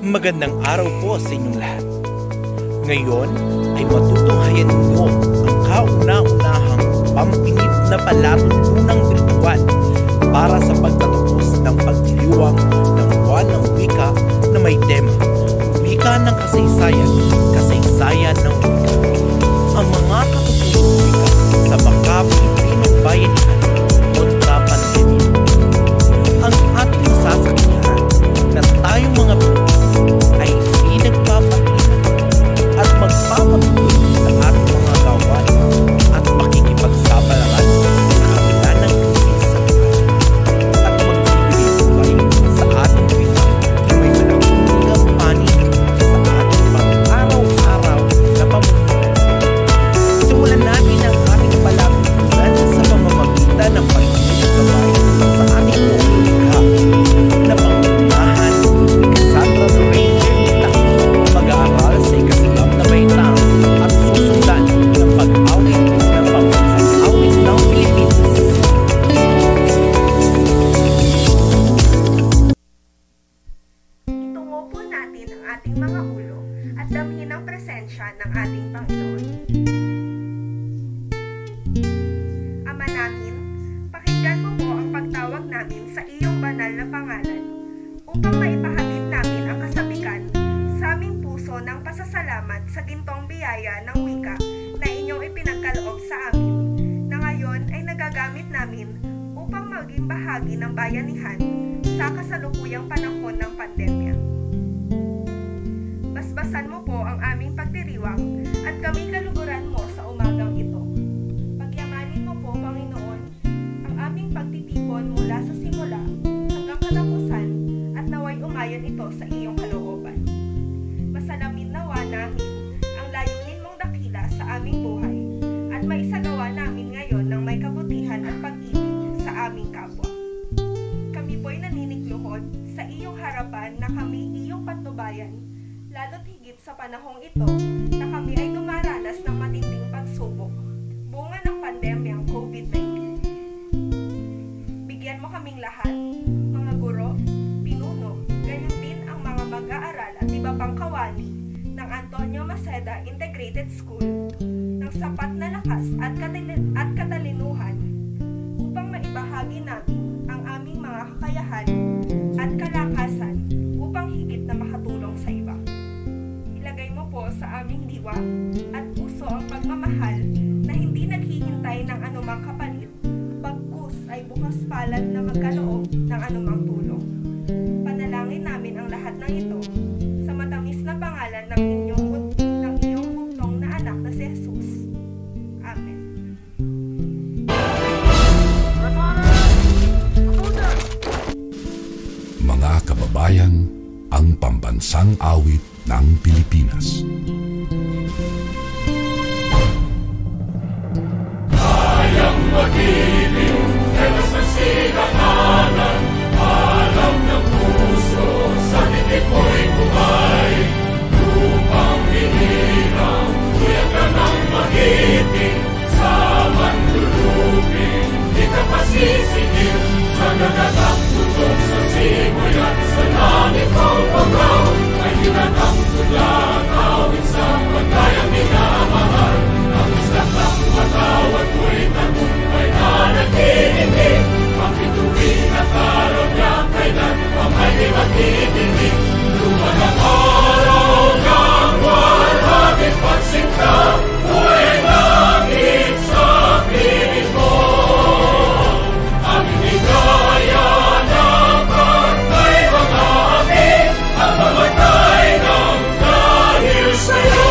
Magandang araw po sa inyong lahat. Ngayon ay matutunghayan ninyo ang kauna-unahang pampinit na palatuntunang virtual para sa pagtatapos ng pagdiriwang ng buwan ng wika na may tema, Wika ng Kasaysayan, Kasaysayan ng Wika. Ang mga katutulong wika sa makapilipinong bayanihan kontra pandemya. Ang ating sasakihan na tayong mga Pilipino ay hindi nagpapatinag at magpapatuloy sa ating mga gawain at makikipagsapalaran sa kabila ng krisis sa buhay at magbibigay sa ating wika na may malaking gampanin sa ating pang-araw-araw na pamumuhay. Simulan natin ang ating palatuntunan sa pamamagitan ng pagkikinig gawain sa ating wika na pangunahan ni Cassandra Lorraine Ermita, mag-aaral sa ikasyam na baitang at susundan ng pag-awit ng pambansang awit ng Pilipinas. Itungo po natin ang ating mga ulo at damhin ang presensya ng ating Panginoon. Ama namin, pakinggan mo po ang pagtawag namin sa iyong banal na pangalan upang maipahatid namin ang kasabikan sa aming puso ng pasasalamat sa gintong biyaya ng wika na inyong ipinagkaloob sa amin na ngayon ay nagagamit namin upang maging bahagi ng bayanihan sa kasalukuyang panahon ng pandemya. Basbasan mo po ang aming pagdiriwang at kami kaluguran mo sa umagang ito. Pagyamanin mo po, Panginoon, ang aming pagtitipon mula sa simula hanggang katapusan at naway umayon ito sa iyong kalooban. Masalamin nawa namin ang layunin mong dakila sa aming buhay at maisagawa namin ngayon ng may kabutihan at pag-ibig sa aming kapwa. Kami po'y naninikluhod sa iyong harapan na kami iyong patnubayan, lalo't higit sa panahong ito na kami ay dumaranas ng matinding pagsubok, bunga ng pandemyang COVID-19. Bigyan mo kaming lahat, mga guro, pinuno, gayon din ang mga mag-aaral at iba pang kawani ng Antonio Maceda Integrated School ng sapat na lakas at katalinuhan upang maibahagi namin ang aming mga kakayahan at kalakasan upang higit na makatulong sa iba. Ilagay mo po sa aming diwa at puso ang pagmamahal na hindi naghihintay ng anumang kapalit, bagkus ay bukas palad na magkaloob ng anumang tulong. Panalangin namin ang lahat ng ito sa matamis na pangalan ng iyong buktong na anak na si Jesus. Amen. Mga kababayan, ang pambansang awit ng Pilipinas. Kayang mag-ibig, kailas ng sigakanan, alam ng puso, sa titik mo'y bumay. Lupang hinirang, kuya ka ng mag-ibig, sa manlulupin, di ka pasisigil, sa nagatang tutok sa simoy at sa langit kong pagaw, ay hinatang tulang awit sa pagkayang minamahal. Ang isang lang matawad mo'y tagumpay na nagtitindig, makituwin at araw niya kailan pa may di magtitindig. Lumalang araw ng walhaging pagsinta, buhay langit sa piling mo. Aming higaya ng pagkay mga amin, at mamatay ng dahil sa'yo.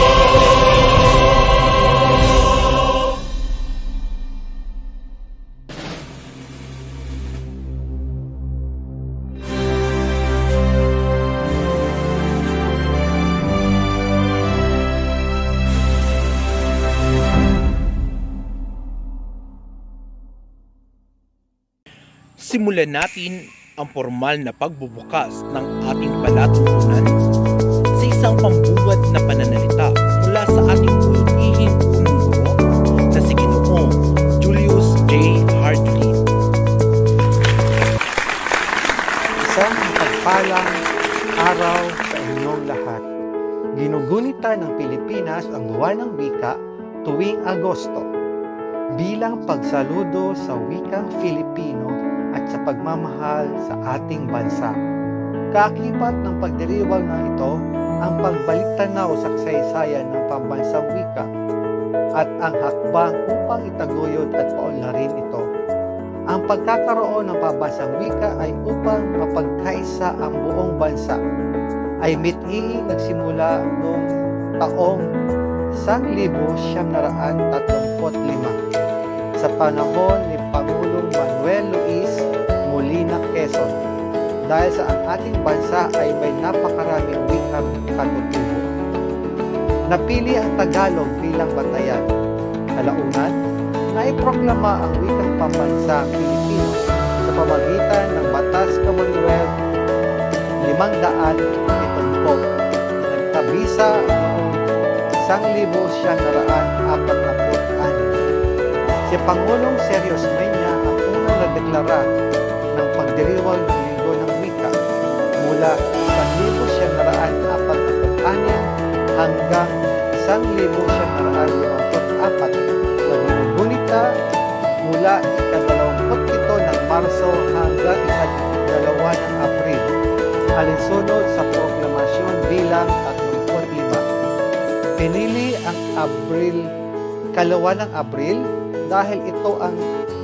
Simulan natin ang formal na pagbubukas ng ating palatuntunan sa isang pambungad na pananalita mula sa ating ihing punong guro na si Ginoong Julius J. Hartley. Isang pagpalang araw sa inyong lahat. Ginugunita ng Pilipinas ang buwan ng wika tuwing Agosto bilang pagsaludo sa wikang Filipino at sa pagmamahal sa ating bansa. Kaakibat ng pagdiriwang na ito ang pagbalik-tanaw sa kasaysayan ng pambansang wika at ang hakbang upang itaguyod at paunlarin ito. Ang pagkakaroon ng pambansang wika ay upang mapagkaisa ang buong bansa ay mithiing nagsimula noong taong 1935 sa panahon ni Pangulong Manuel Luis Molina Quezon dahil sa ang ating bansa ay may napakaraming wikang katutubo. Napili ang Tagalog bilang batayan. Kalaunan, naiproklama ang wikang pambansa Pilipino sa pamagitan ng Batas Commonwealth 570. Nagtabisa noong 1946. Si Pangulong Sergio Osmeña ang unang nagdeklara ng pagdiriwang ng Linggo ng Wika mula 1946 hanggang 1954 na ginugunita mula ika-27 ng Marso hanggang ika-2 ng Abril, alinsunod sa proklamasyon bilang 35. Pinili ang Kalawa ng Abril dahil ito ang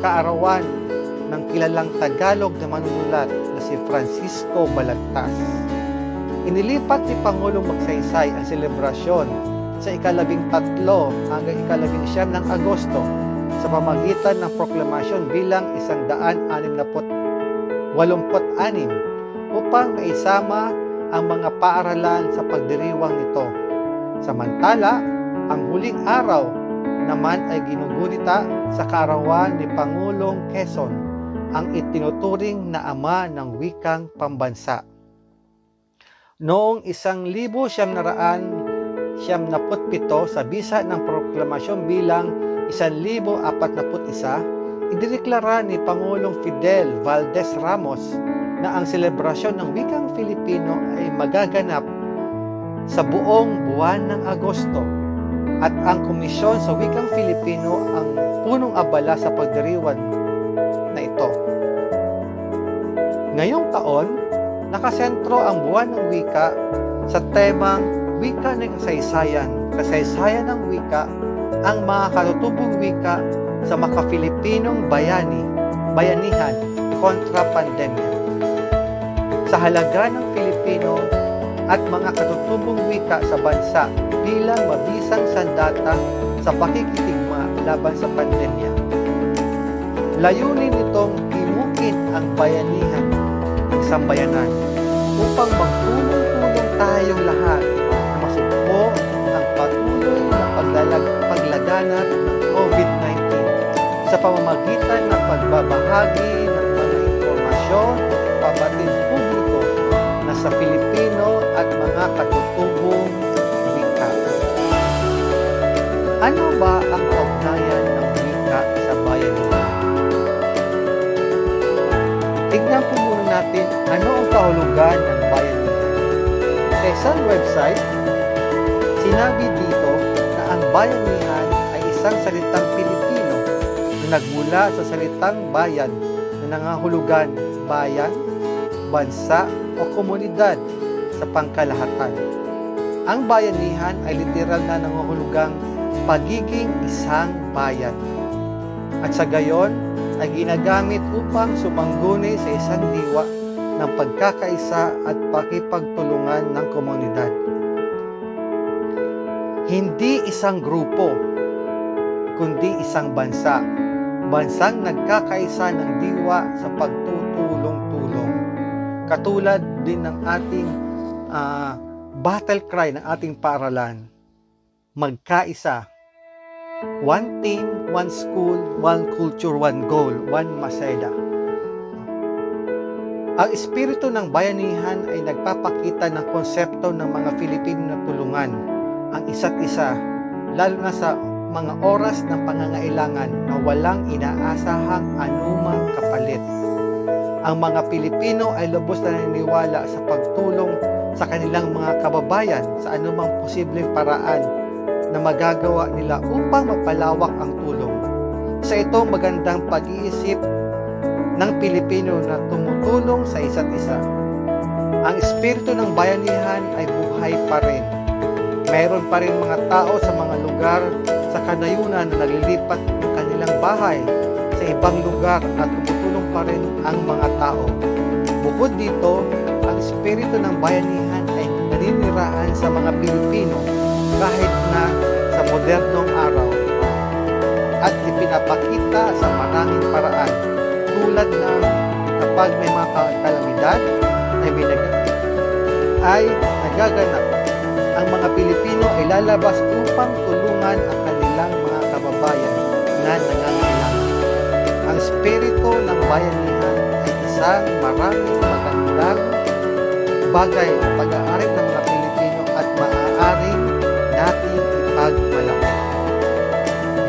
kaarawan ng kilalang Tagalog na manunulat na si Francisco Balagtas. Inilipat ni Pangulong Magsaysay ang selebrasyon sa ika-13 hanggang ika-19 ng Agosto sa pamagitan ng proklamasyon bilang 166 upang maisama ang mga paaralan sa pagdiriwang nito. Samantala, ang huling araw naman ay ginugunita sa kaarawan ni Pangulong Quezon, ang itinuturing na ama ng wikang pambansa. Noong 1977 sa bisa ng proklamasyon bilang 1041, idineklara ni Pangulong Fidel Valdez Ramos na ang selebrasyon ng wikang Filipino ay magaganap sa buong buwan ng Agosto at ang Komisyon sa Wikang Filipino ang punong abala sa pagdiriwang na ito. Ngayong taon, nakasentro ang buwan ng wika sa temang wika ng kasaysayan, kasaysayan ng wika, ang mga katutubong wika sa maka-Filipinong bayanihan kontra pandemya. Sa halaga ng Filipino at mga katutubong wika sa bansa bilang mabisang sandata sa pakikitigma laban sa pandemya. Layunin nitong himugin ang bayanihan ng sambayanan upang magtulong-tulong tayong lahat na masugpo ang patuloy na paglaganap ng COVID-19 sa pamamagitan ng pagbabahagi ng mga impormasyon pabatid publiko na sa Filipino at mga katutubong wika. Ano ba ang kaugnayan ng wika sa bayanihan? Tignan po muna natin ano ang kahulugan ng bayanihan. Sa isang website, sinabi dito na ang bayanihan ay isang salitang Pilipino na nagmula sa salitang bayan na nangahulugan bayan, bansa o komunidad sa pangkalahatan. Ang bayanihan ay literal na nangahulugang pagiging isang bayan. At sa gayon ay ginagamit upang sumangguni sa isang diwa ng pagkakaisa at pakipagtulungan ng komunidad. Hindi isang grupo, kundi isang bansa. Bansang nagkakaisa ng diwa sa pagtutulong-tulong. Katulad din ng ating battle cry ng ating paaralan. Magkaisa. One team, one school, one culture, one goal, one Maseda. Ang espiritu ng bayanihan ay nagpapakita ng konsepto ng mga Filipino na tulungan ang isa't isa, lalo na sa mga oras ng pangangailangan na walang inaasahang anumang kapalit. Ang mga Pilipino ay lubos na naniniwala sa pagtulong sa kanilang mga kababayan sa anumang posibleng paraan na magagawa nila upang mapalawak ang tulong. Sa itong magandang pag-iisip ng Pilipino na tumutulong sa isa't isa. Ang espiritu ng bayanihan ay buhay pa rin. Mayroon pa rin mga tao sa mga lugar sa kanayunan na naglilipat ng kanilang bahay sa ibang lugar at tumutulong pa rin ang mga tao. Bukod dito, ang espiritu ng bayanihan ay naninirahan sa mga Pilipino kahit na sa modernong araw at ipinapakita sa maraming paraan tulad ng kapag may mga kalamidad ay nagaganap, ang mga Pilipino ay lalabas upang tulungan ang kanilang mga kababayan na nangangailangan. Ang espiritu ng bayanihan ay isang maraming magandang bagay na pag-aari ng mga Pilipino at maaaring natin ipagmalaki.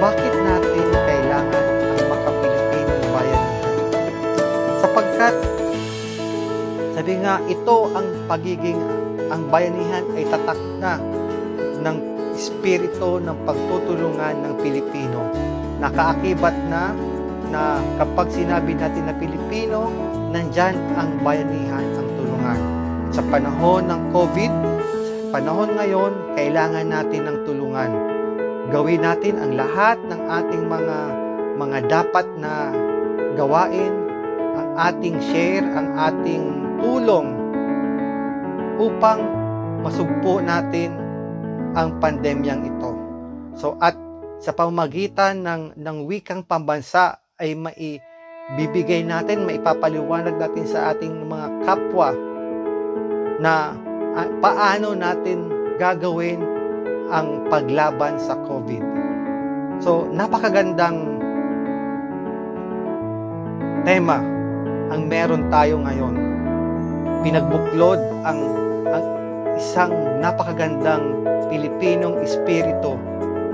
Bakit natin kailangan ang mga Pilipinong bayanihan? Sapagkat sabi nga, ito ang ang bayanihan ay tatak na ng espiritu ng pagtutulungan ng Pilipino. Nakaakibat na kapag sinabi natin na Pilipino, nandyan ang bayanihan, ang tulungan. Sa panahon ng COVID, sa panahon ngayon, kailangan natin ng tulungan. Gawin natin ang lahat ng ating mga dapat na gawain, ang ating share, ang ating tulong upang masugpo natin ang pandemyang ito. So at sa pamamagitan ng wikang pambansa ay maibibigay natin, maipapaliwanag natin sa ating mga kapwa na paano natin gagawin ang paglaban sa COVID. So napakagandang tema ang meron tayo ngayon. Pinagbuklod ang isang napakagandang Pilipinong espiritu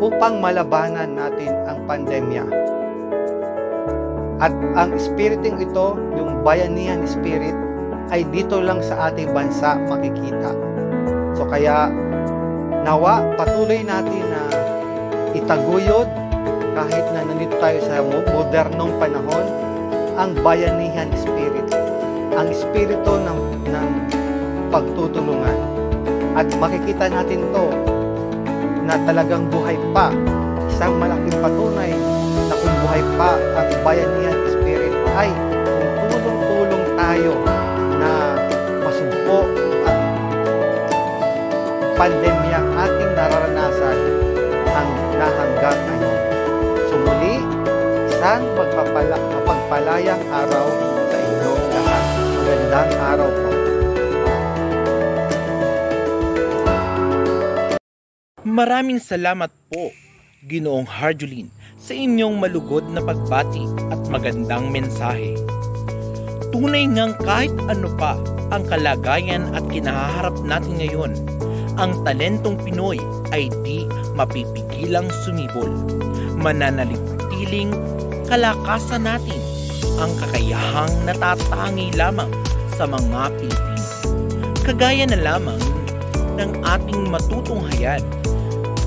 upang malabanan natin ang pandemya. At ang espiriting ito, yung bayanihan spirit, ay dito lang sa ating bansa makikita. So kaya nawa patuloy natin na itaguyod kahit na nandito tayo sa modernong panahon ang bayanihan spirit, ang espiritu ng pagtutulungan. At makikita natin to na talagang buhay pa, isang malaking patunay na kung buhay pa ang bayanihan spirit ay kung tulong-tulong tayo na masugpo ang pandemyang ating nararanasan ang nahanggang ngayon. So muli, isang mapagpalayang araw sa inyong lahat. Magandang araw po. Maraming salamat po, Ginoong Harjuline, sa inyong malugod na pagbati at magandang mensahe. Tunay ngang kahit ano pa ang kalagayan at kinaharap natin ngayon, ang talentong Pinoy ay di mapipigilang sumibol. Mananalitiling kalakasan natin ang kakayahang natatangi lamang sa mga Pilipino. Kagaya na lamang ng ating matutunghayan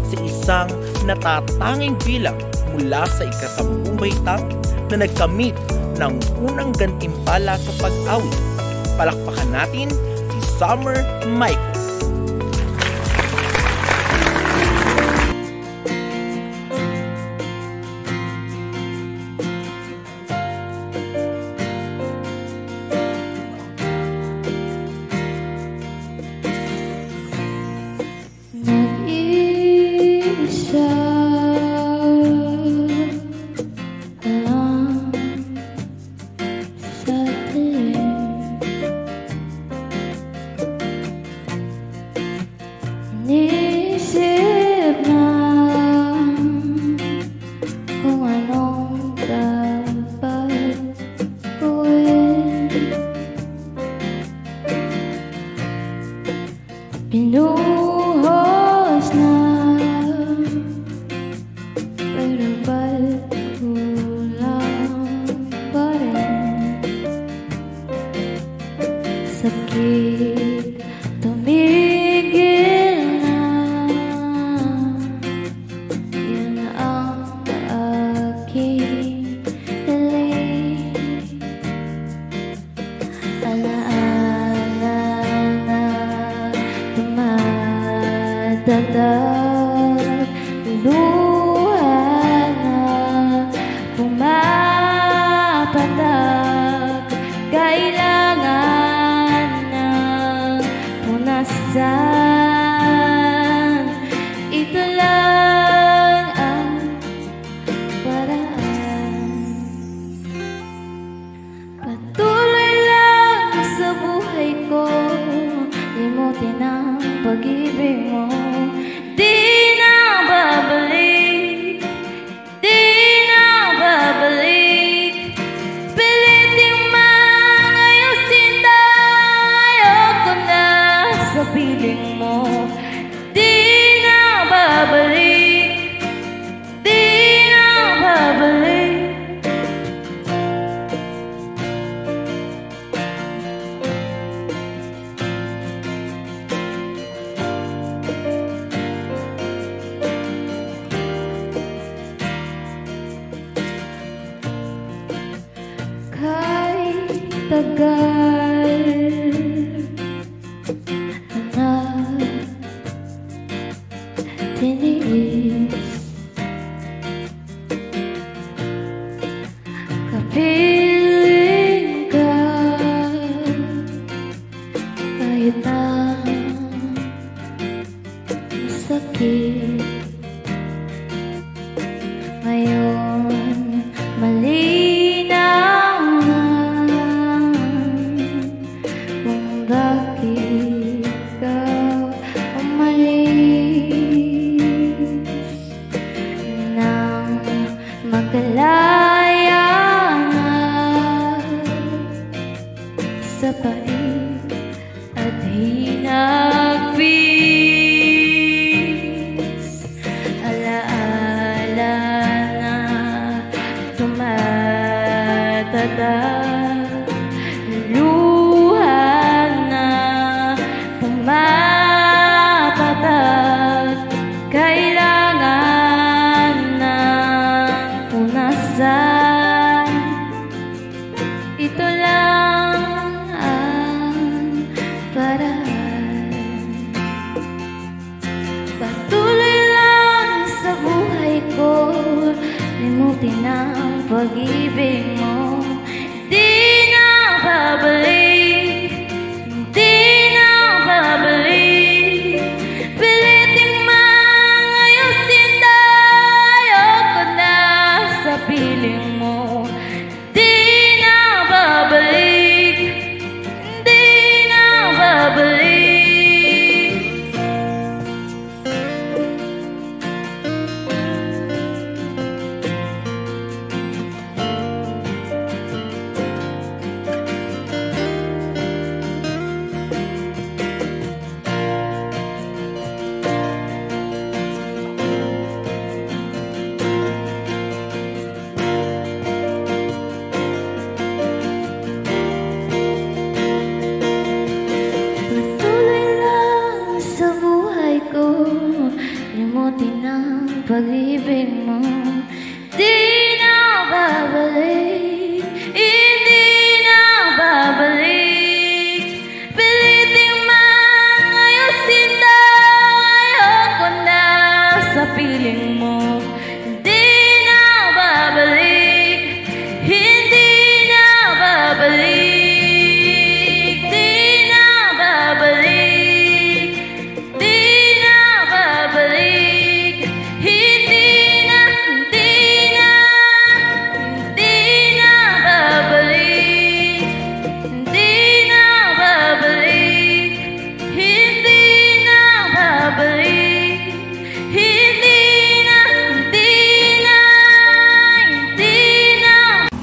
sa isang natatanging bilang mula sa ika-10 baitang na nagkamit ng unang gantimpala sa pag-awit. Palakpakan natin si Summer Michael. Pinuhos na pero ba't kulang pa rin? Sakit tumira minsan. Ito lang ang paraan. Patuloy lang sa buhay ko, limutin ang pag-ibig mo. Di na babalik, di na babalik. Piliting mangayusin tayo ko na sa piling mo. Di na babalik, di na babalik. Kahit tagal na tiniis, kapiling ka kahit na masakit. Ngayon malinaw na kung bakit ikaw umalis nang magkalaya na sa pait at hinagpis. Alaala na tumatatak, luha na pumapatak. Kailangan ng punasan. Ito lang ang paraan. Patuloy lang sa buhay ko, limutin ang pag-ibig mo. Di na babalik, di na babalik. Piliting mangayusin tayo ko na sa piling mo. Di na babalik, di na babalik. Patuloy lang sa buhay ko, limutin ang pag-ibig mo. Di na babalik, hindi na babalik. Piliting mangayusin tayo ko na sa piling mo. Di na babalik, hindi na babalik. Di na babalik, di na babalik. Hindi na, hindi na, hindi na babalik. Hindi na babalik, hindi na babalik. Hindi na, hindi na, hindi na.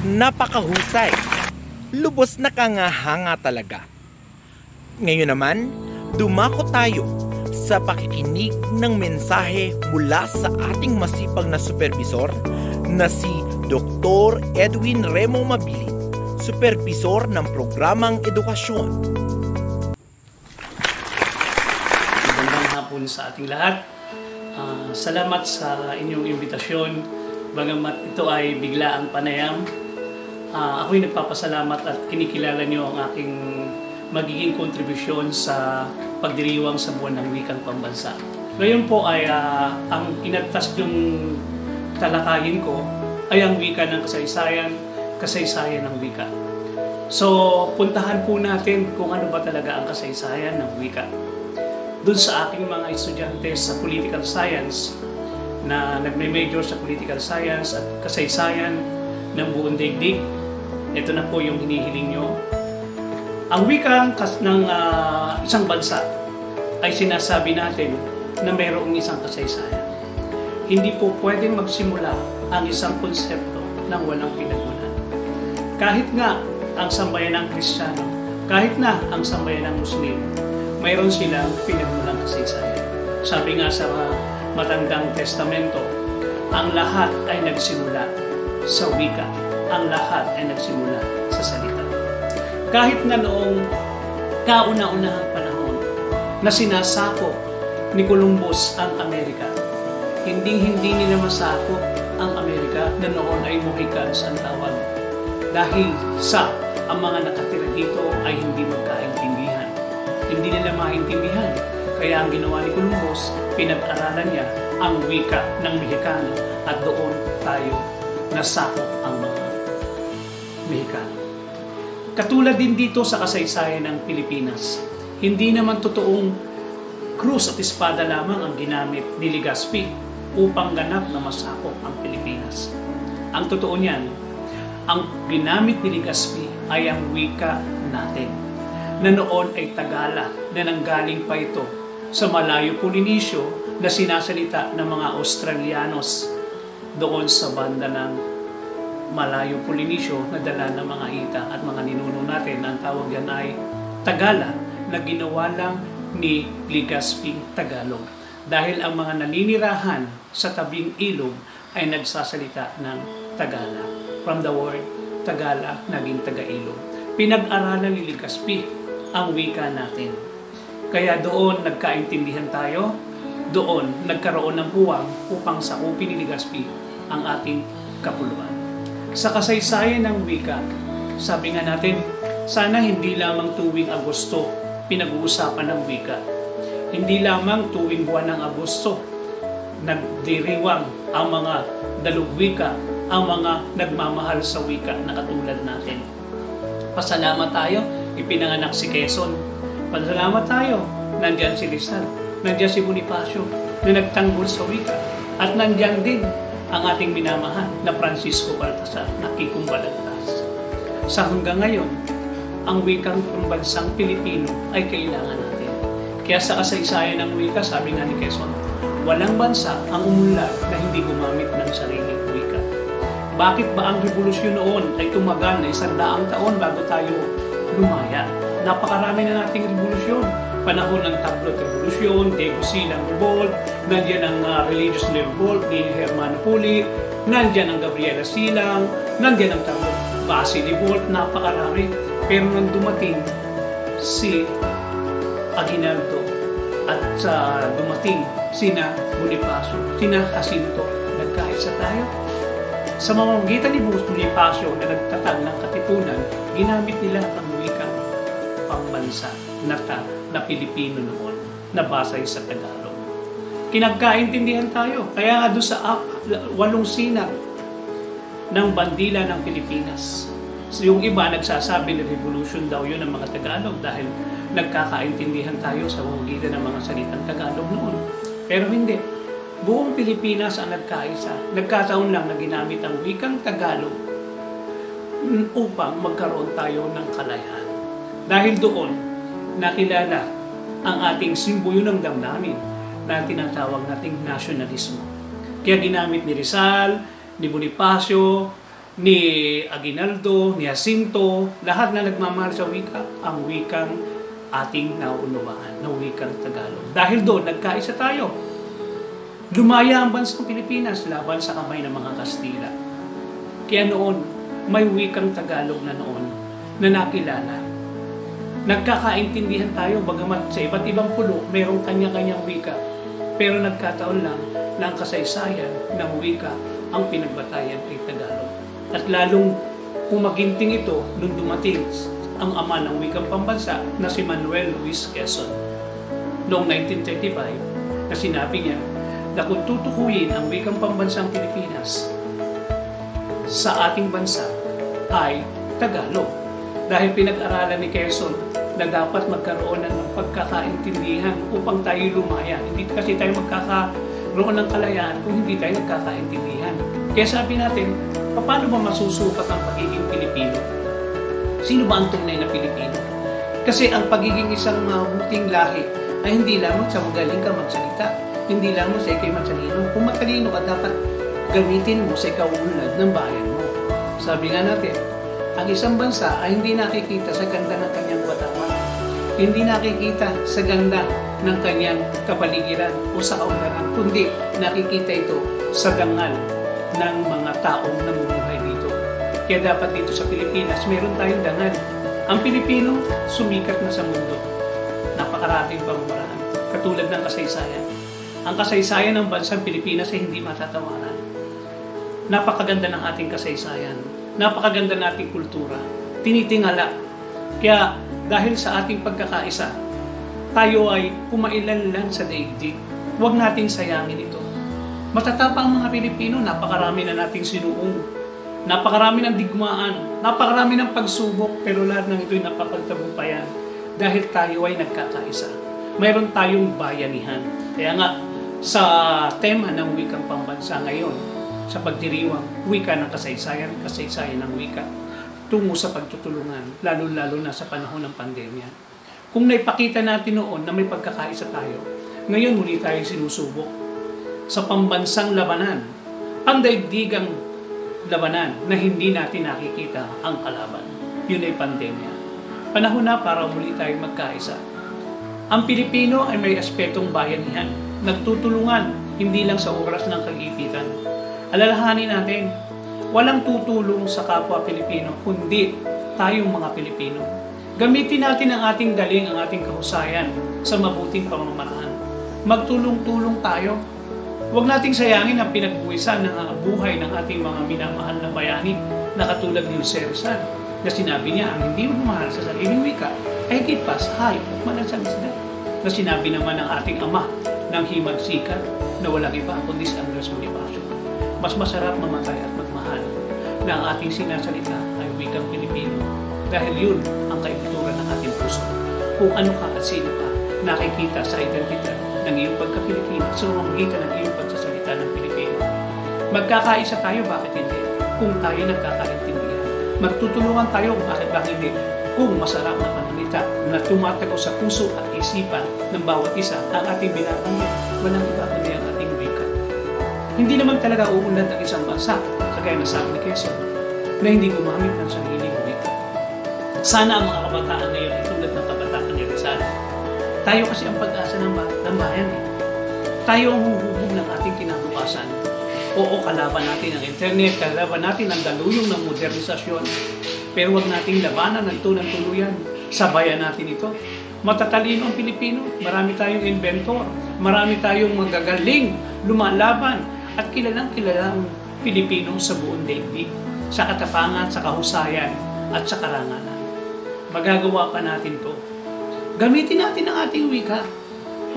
Napakahusay. Lubos na kangahanga talaga. Ngayon naman, dumako tayo sa pakikinig ng mensahe mula sa ating masipag na supervisor na si Dr. Edwin Remo Mabilin, supervisor ng programang edukasyon. Magandang hapon sa ating lahat. Salamat sa inyong imbitasyon. Bagamat ito ay biglaang panayam, ako'y nagpapasalamat at kinikilala niyo ang aking magiging kontribusyon sa pagdiriwang sa buwan ng wikang pambansa. Ngayon po ay ang inagtas yung talakayin ko ay ang wika ng kasaysayan, kasaysayan ng wika. So, puntahan po natin kung ano ba talaga ang kasaysayan ng wika. dun sa aking mga estudyante sa political science na nagme-major sa political science at kasaysayan ng buong daigdig. Ito na po yung hinihiling nyo. Ang wika ng isang bansa ay sinasabi natin na mayroong isang kasaysayan. Hindi po pwedeng magsimula ang isang konsepto ng walang pinagmulan. Kahit nga ang sambayanang Kristiyano, kahit na ang sambayanang Muslim, mayroon silang pinagmulang kasaysayan. Sabi nga sa Matandang Testamento, ang lahat ay nagsimula sa wika. Ang lahat ay nagsimula sa salita. Kahit na noong kauna-unahang panahon na sinasakop ni Columbus ang Amerika, hindi nila masakop ang Amerika na noon ay Mohicans ang tawag. Dahil ang mga nakatira dito ay hindi magkaintindihan. Hindi nila maintindihan. Kaya ang ginawa ni Columbus, pinag-aralan niya ang wika ng Mexicano at doon tayo nasakop ang mga Mexicano. Katulad din dito sa kasaysayan ng Pilipinas, hindi naman totoong krus at espada lamang ang ginamit ni Legazpi upang ganap na masakop ang Pilipinas. Ang totoo niyan, ang ginamit ni Legazpi ay ang wika natin, na noon ay Tagala, na nanggaling pa ito sa Malayo Polinesio na sinasalita ng mga Australianos doon sa banda ng Malayo Polinesio na dala ng mga hita at mga ninuno natin. Ang tawag yan ay Tagala, na ginawa lang ni Legazpi Tagalog. Dahil ang mga naninirahan sa tabing ilog ay nagsasalita ng Tagala. From the word Tagala, naging Taga-ilog. Pinag-aralan ni Legazpi ang wika natin. Kaya doon nagkaintindihan tayo, doon nagkaroon ng puwang upang sakupin ni Legazpi ang ating kapuluan. Sa kasaysayan ng wika, sabi nga natin, sana hindi lamang tuwing Agosto pinag-uusapan ng wika. Hindi lamang tuwing buwan ng Agosto nagdiriwang ang mga dalugwika, ang mga nagmamahal sa wika na katulad natin. Pasalamat tayo, ipinanganak si Quezon. Pasalamat tayo, nandyan si Rizal, nandyan si Bonifacio na nagtanggol sa wika. At nandyan din ang ating minamahal na Francisco Baltasar na kikumbalagtas. Sa hanggang ngayon, ang wikang pambansang Pilipino ay kailangan natin. Kaya sa kasaysayan ng wika, sabi nga ni Quezon, walang bansa ang umunlad na hindi gumamit ng sariling wika. Bakit ba ang revolusyon noon ay tumagal na 100 taon bago tayo lumaya? Napakarami na nating revolusyon. Panahon ng Tablot Revolution, Tegucigalpa Revolt, nandiyan ang Religious Revolt ni Hermano Puli, nandiyan ang Gabriela Silang, nandiyan ang Tablot Basi Revolt, napakarami. Pero nang dumating si Aguinaldo at dumating sina Bonifacio, sina Jacinto, nagkaisa tayo. Sa mamamagitan ni Bonifacio na nagtatag ng katipunan, ginamit nila ang wikang pambansa na Pilipino noon, na basay sa Tagalog. Kinagkaintindihan tayo, kaya doon sa 8 sinag ng bandila ng Pilipinas. So, yung iba nagsasabi na revolution daw yun ng mga Tagalog dahil nagkakaintindihan tayo sa pamamagitan ng mga salitang Tagalog noon. Pero hindi. Buong Pilipinas ang nagkaisa. Nagkataon lang na ginamit ang wikang Tagalog upang magkaroon tayo ng kalayahan. Dahil doon, nakilala ang ating simbolo ng damdamin na tinatawag nating nasyonalismo. Kaya ginamit ni Rizal, ni Bonifacio, ni Aguinaldo, ni Jacinto, lahat na nagmamahal sa wika, ang wikang ating naunawaan, na wikang Tagalog. Dahil doon, nagkaisa tayo. Lumaya ang bansang Pilipinas laban sa kamay ng mga Kastila. Kaya noon, may wikang Tagalog na noon na nakilala. Nagkakaintindihan tayo, bagamat sa iba't ibang pulo, mayroong kanya-kanyang wika. Pero nagkataon lang na ang kasaysayan ng wika, ang pinagbatayan ay Tagalog. At lalong pumaginting ito nung dumating ang ama ng wikang pambansa na si Manuel Luis Quezon. Noong 1935, na sinabi niya na kung tutukuyin ang wikang pambansang Pilipinas sa ating bansa ay Tagalog. Dahil pinag-aralan ni Quezon na dapat magkaroon ng pagkakaintindihan pagkakaintindihan upang tayo lumaya. Hindi kasi tayo magkakaroon ng kalayaan kung hindi tayo nagkakaintindihan. Kaya sabi natin, paano ba masusukat ang pagiging Pilipino? Sino ba ang tunay na Pilipino? Kasi ang pagiging isang mabuting lahi ay hindi lamang sa magaling ka magsalita, hindi lamang sa ikay matalino. Kung matalino ka, dapat gamitin mo sa ikaunlad ng bayan mo. Sabi nga natin, ang isang bansa ay hindi nakikita sa ganda ng kanyang katawan, hindi nakikita sa ganda ng kanyang kapaligiran o sa kaunlaran, kundi nakikita ito sa dangal ng mga taong namumuhay dito. Kaya dapat dito sa Pilipinas, meron tayong dangal. Ang Pilipino, sumikat na sa mundo. Napakaraming pamamaraan, katulad ng kasaysayan. Ang kasaysayan ng bansang Pilipinas ay hindi matatawaran. Napakaganda ng ating kasaysayan. Napakaganda ng ating kultura. Tinitingala. Kaya dahil sa ating pagkakaisa, tayo ay kumailanlan sa daigdig. Huwag nating sayangin ito. Matatapang mga Pilipino, napakarami na nating sinuong. Napakarami ng digmaan, napakarami ng pagsubok, pero lahat ng ito'y napapagtagumpayan dahil tayo ay nagkakaisa. Mayroon tayong bayanihan. Kaya nga, sa tema ng wikang pambansa ngayon, sa pagdiriwang wika ng kasaysayan, kasaysayan ng wika, tungo sa pagtutulungan, lalo-lalo na sa panahon ng pandemya. Kung naipakita natin noon na may pagkakaisa tayo, ngayon muli tayo sinusubok sa pambansang labanan, pandaigdigang labanan na hindi natin nakikita ang kalaban. Yun ay pandemya. Panahon na para muli tayong magkaisa. Ang Pilipino ay may aspetong bayanihan, nagtutulungan hindi lang sa oras ng kagipitan. Alalahanin natin, walang tutulong sa kapwa Pilipino kundi tayong mga Pilipino. Gamitin natin ang ating galing, ang ating kahusayan sa mabuting pamamaraan. Magtulong-tulong tayo. Huwag nating sayangin ang pinagbuwisan ng buhay ng ating mga minamahal na bayani na katulad ni Jose Rizal na sinabi niya ang hindi magmahal sa sariling wika ay higit pa sa hayop at malansalisda. Na sinabi naman ng ating ama ng himagsikat na walang iba kundi si Andres Bonifacio. Mas masarap mamatay at magmahal na ang ating sinasalita ay wikang Pilipino dahil yun ang kaibituran ng ating puso. Kung ano ka at sino ka, nakikita sa identidad ng iyong pagka-Pilipino sa pamamagitan ng iyong pagsasalita ng Pilipino. Magkakaisa tayo, bakit hindi? Kung tayo nagkakaintindihan. Magtutulungan tayo, bakit hindi? Kung masarap na pananita na tumatago sa puso at isipan ng bawat isa ang ating binabanggit, walang iba kundi ang ating wika. Hindi naman talaga uunlad ng isang bansa, kagaya na sabi ni Quezon, na hindi gumamit ng sariling wika. Sana ang mga kabataan ngayon ay tulad ng kabataan ni Rizal. Tayo kasi ang pag-asa ng bayan. Tayo ang huhubog ng ating kinabukasan. Oo, kalaban natin ang internet, kalaban natin ang daluyong ng modernisasyon. Pero huwag nating labanan ng tunang tuluyan. Sabayan natin ito. Matatalino ang Pilipino. Marami tayong inventor. Marami tayong magagaling, lumalaban, at kilalang Pilipino sa buong daigdig. Sa katapangan, sa kahusayan, at sa karangalan. Magagawa pa natin to. Gamitin natin ang ating wika.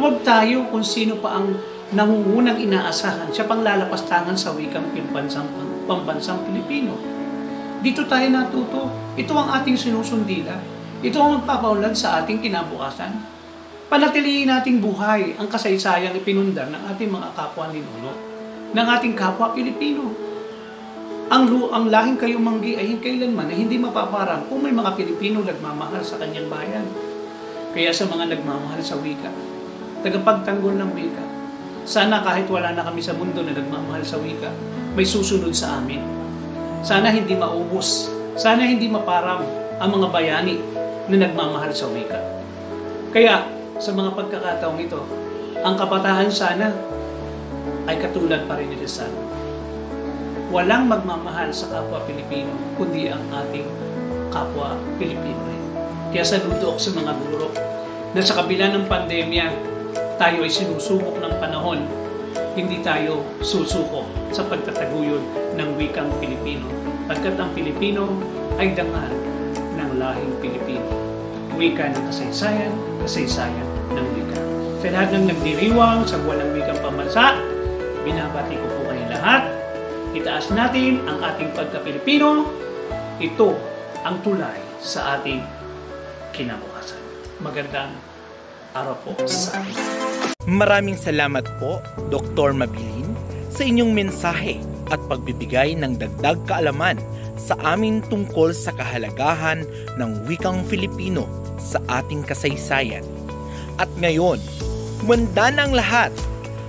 Huwag tayo kung sino pa ang nangungunang inaasahan siya pang lalapastangan sa wikang pambansang Pilipino. Dito tayo natuto. Ito ang ating sinusundila. Ito ang magpapaunlad sa ating kinabukasan. Panatilihin nating buhay ang kasaysayang ipinundar ng ating mga kapwa ninuno, ng ating kapwa Pilipino. Ang lahing kayumanggi ay kailanman ay hindi mapaparang kung may mga Pilipino nagmamahal sa kanyang bayan. Kaya sa mga nagmamahal sa wika, tagapagtanggol ng wika, sana kahit wala na kami sa mundo na nagmamahal sa wika, may susunod sa amin. Sana hindi maubos, sana hindi maparang ang mga bayani na nagmamahal sa wika. Kaya sa mga pagkakataong ito, ang kabataan sana ay katulad pa rin ni Rizal. Walang magmamahal sa kapwa Pilipino, kundi ang ating kapwa Pilipino rin. Kaya saludo ako sa mga guro na sa kabila ng pandemya, tayo ay sinusubok ng panahon, hindi tayo susuko sa pagtataguyod ng wikang Pilipino. Pagkat ang Pilipino ay dangal ng lahing Pilipino. Wika ng kasaysayan, kasaysayan ng wika. Sa lahat ng nagdiriwang sa buwan ng wikang pambansa, binabati ko po kayo lahat. Itaas natin ang ating pagka-Pilipino. Ito ang tulay sa ating kinabukasan. Magandang araw po sa akin. Maraming salamat po, Dr. Mabilin, sa inyong mensahe at pagbibigay ng dagdag kaalaman sa amin tungkol sa kahalagahan ng wikang Filipino sa ating kasaysayan. At ngayon, manda ng lahat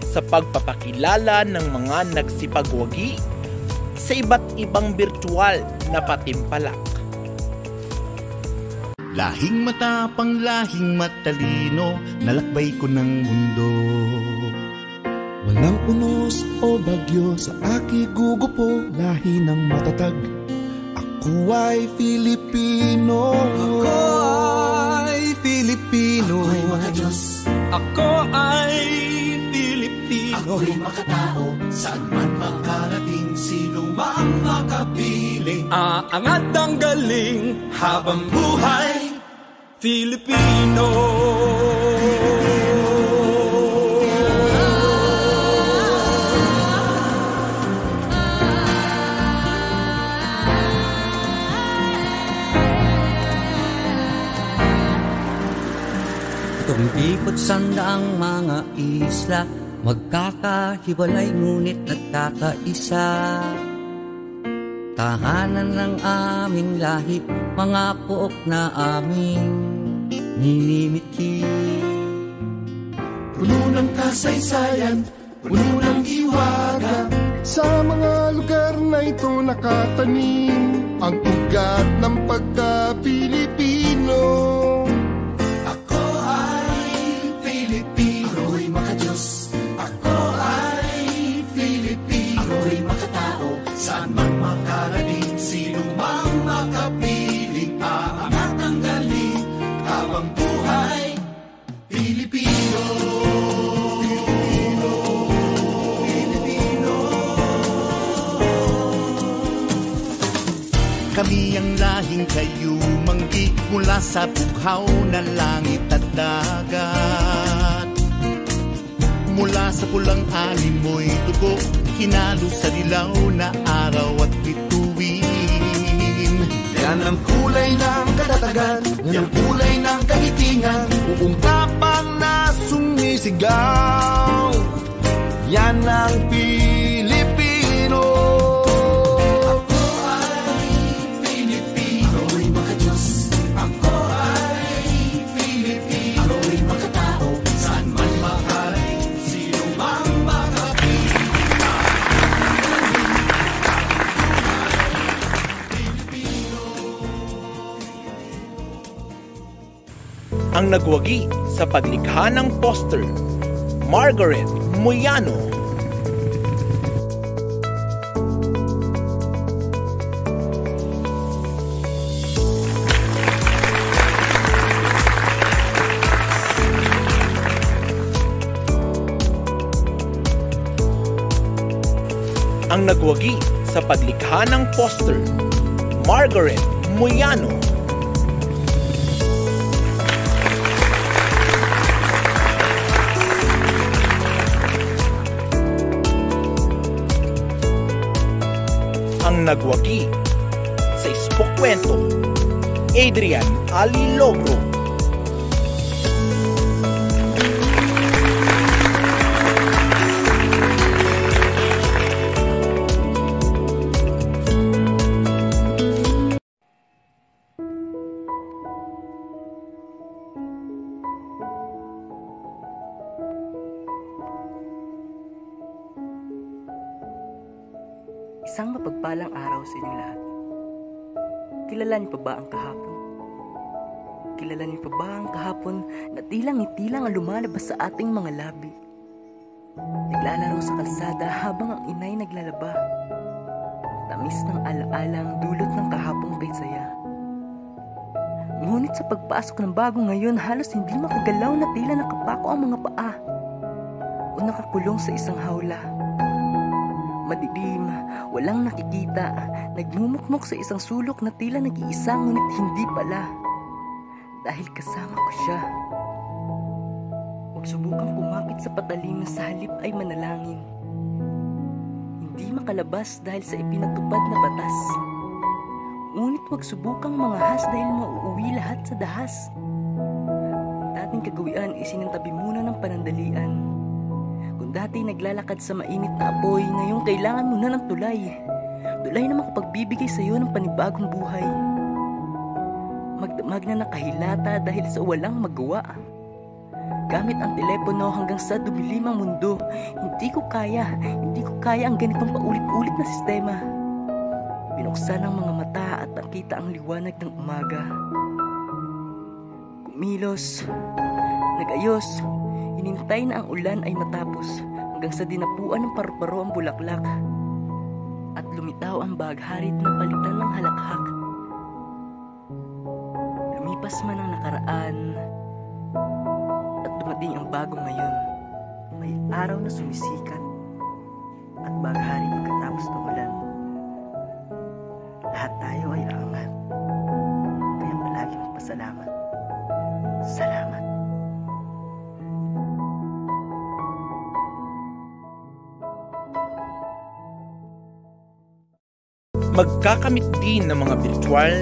sa pagpapakilala ng mga nagsipagwagi sa iba't ibang virtual na patimpalak. Lahing matapang, lahing matalino, nalakbay ko ng mundo. Walang unos o bagyo sa aking gugupo, lahi ng matatag. Ako ay Filipino. Ako ay Filipino. Ako'y makadiyos. Ako ay Filipino. Ako'y makatao, saan man makarating, sino mang makapiling. Aangat ang galing habang buhay, Filipino. Tumipot sandaang mga isla, magkakahiwalay ngunit nagkakaisa. Tahanan ng aming lahi, mga pook na aming ninimiti. Puno ng kasaysayan, puno ng iwaga. Sa mga lugar na ito nakatanim ang ugat ng pagka-Pilipino. Ako ay Filipino. Ako'y makadiyos. Ako ay Filipino. Ako'y makatao, saan man makarating, sino mang makapiling. Aangat ang galing habang buhay, Filipino. Kami ang lahing kayumanggi mula sa bughaw na langit at dagat. Mula sa pulang animoy dugo, hinalo sa dilaw na araw at bituin. Yan ang kulay ng katatagan, yan ang kulay ng kahitingan, buong tapang na sumisigaw. Yan ang Pilipino. Ang nagwagi sa paglikha ng poster, Margaret Moyano. Ang nagwagi sa paglikha ng poster, Margaret Moyano. Ang nagwagi sa Ispokwento, Adrian Alilogro. Isang mapagpalang araw sa inyong lahat. Kilala niyo pa ba ang kahapon? Kilala niyo pa ba ang kahapon na tilang-ngiti lang ang lumalabas sa ating mga labi? Naglalaro sa kalsada habang ang inay naglalaba. Tamis ng alaalang dulot ng kahapong kay saya. Ngunit sa pagpasok ng bago ngayon, halos hindi makagalaw na tila nakapako ang mga paa o nakakulong sa isang hawla. Madilim, walang nakikita, nagmumukmok sa isang sulok na tila nag-iisa ngunit hindi pala. Dahil kasama ko siya. Huwag subukang kumapit sa patalim na sa halip ay manalangin. Hindi makalabas dahil sa ipinatupad na batas. Ngunit huwag subukang mangahas dahil mauuwi lahat sa dahas. ating kagawian isinantabi muna ng panandalian. Kung dati naglalakad sa mainit na apoy, ngayon kailangan mo na ng tulay. Tulay na makapagbibigay sa iyo ng panibagong buhay. Magdamag na nakahilata dahil sa walang magawa. Gamit ang telepono hanggang sa dumilim ang mundo. Hindi ko kaya ang ganitong paulit-ulit na sistema. Binuksan ang mga mata at nakita ang liwanag ng umaga. Kumilos, nagayos, hinintay na ang ulan ay matapos hanggang sa dinapuan ng paru-paro ang bulaklak at lumitaw ang bagharit na palitan ng halakhak. Lumipas man ang nakaraan at dumating ang bagong ngayon. May araw na sumisikat at bagharit pagkatapos ng ulan. Lahat tayo ay aangat. Kaya palagi magpasalamat. Salamat. Magkakamit din ng mga virtual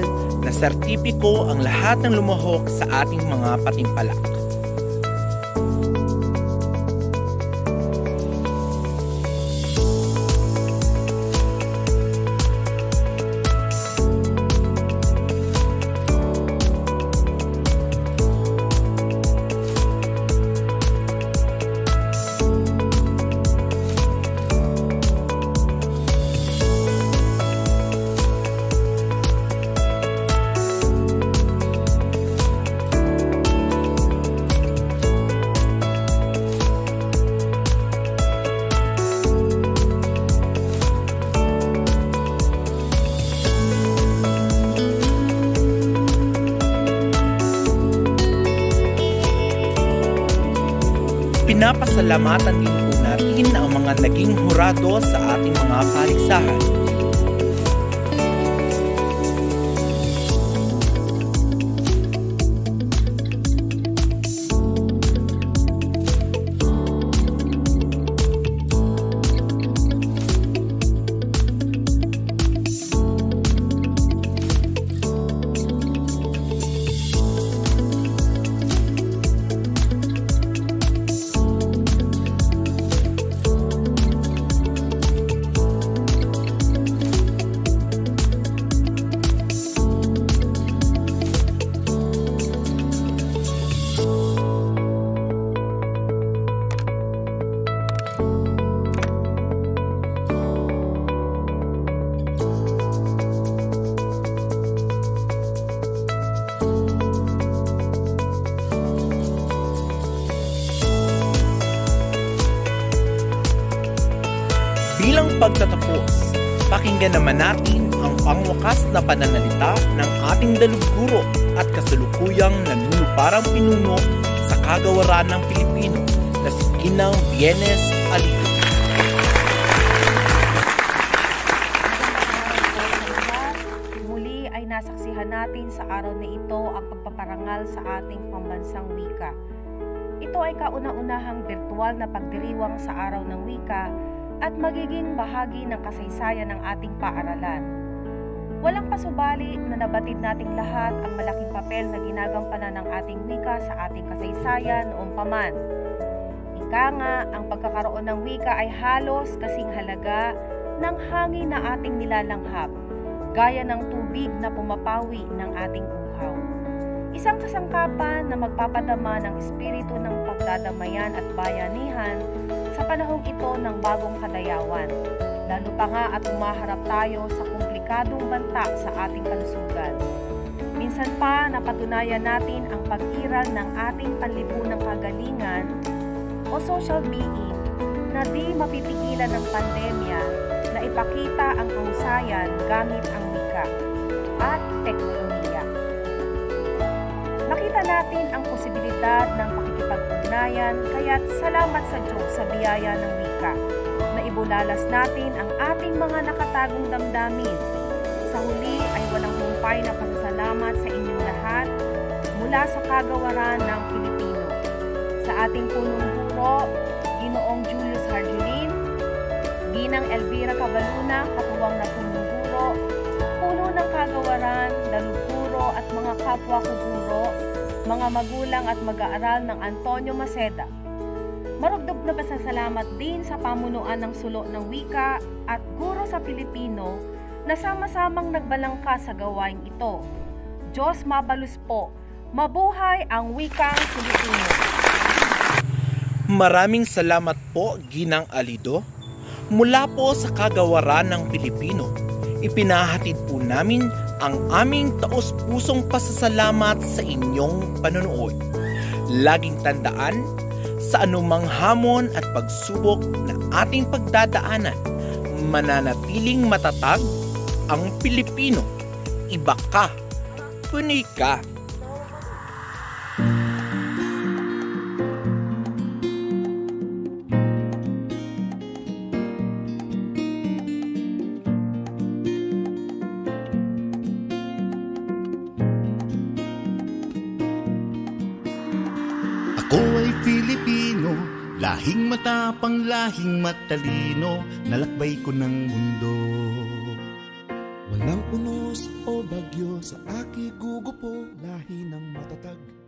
na sertipiko ang lahat ng lumahok sa ating mga patimpalak. Pinapasalamatan din po natin ang mga naging hurado sa ating mga paligsahan. Bilang pagtatapos, pakinggan naman natin ang pangwakas na pananalita ng ating daluguro at kasalukuyang nanunumparang pinuno sa kagawaran ng Pilipino na si Ginang Bienes Alito. Muli ay nasaksihan natin sa araw na ito ang pagpaparangal sa ating pambansang wika. Ito ay kauna-unahang virtual na pagdiriwang sa araw ng wika at magiging bahagi ng kasaysayan ng ating paaralan. Walang pasubali na nabatid nating lahat ang malaking papel na ginagampanan ng ating wika sa ating kasaysayan noong paman. Ika nga, ang pagkakaroon ng wika ay halos kasing halaga ng hangin na ating nilalanghap, gaya ng tubig na pumapawi ng ating uhaw. Isang kasangkapan na magpapadama ng espiritu ng pagdadamayan at bayanihan sa panahong ito ng bagong kadayawan, lalo pa nga at umaharap tayo sa komplikadong banta sa ating kalusugan. Minsan pa napatunayan natin ang pag-iral ng ating panlipunang kagalingan o social being na di mapipigilan ng pandemya na ipakita ang kahusayan gamit ang wika at teknolohiya. Nakita natin ang posibilidad ng pakikipag-ugnayan, kaya't salamat sa Diyos sa biyaya ng wika na ibulalas natin ang ating mga nakatagong damdamin. Sa huli ay walang humpay na pasasalamat sa inyong lahat mula sa kagawaran ng Pilipino. Sa ating punong guro, Ginoong Julius Harjulin, Ginang Elvira Cabaluna, katuwang na punong guro, puno ng kagawaran, daluguro at mga kapwa ko guro, mga magulang at mag-aaral ng Antonio Maceda. Marugdog na pasasalamat din sa pamunuan ng Sulo ng Wika at guro sa Pilipino na sama-samang nagbalangka sa gawaing ito. Diyos mabalus po, mabuhay ang wikang Pilipino. Maraming salamat po, Ginang Alido. Mula po sa kagawaran ng Pilipino, ipinahatid po namin ang aming taos-pusong pasasalamat sa inyong panonood. Laging tandaan, sa anumang hamon at pagsubok na ating pagdadaanan, mananatiling matatag ang Pilipino. Iba ka, punay ka. Ako ay Pilipino, lahing matapang, lahing matalino, nalakbay ko ng mundo. Walang unos o bagyo sa aki gugupo, lahi ng matatag.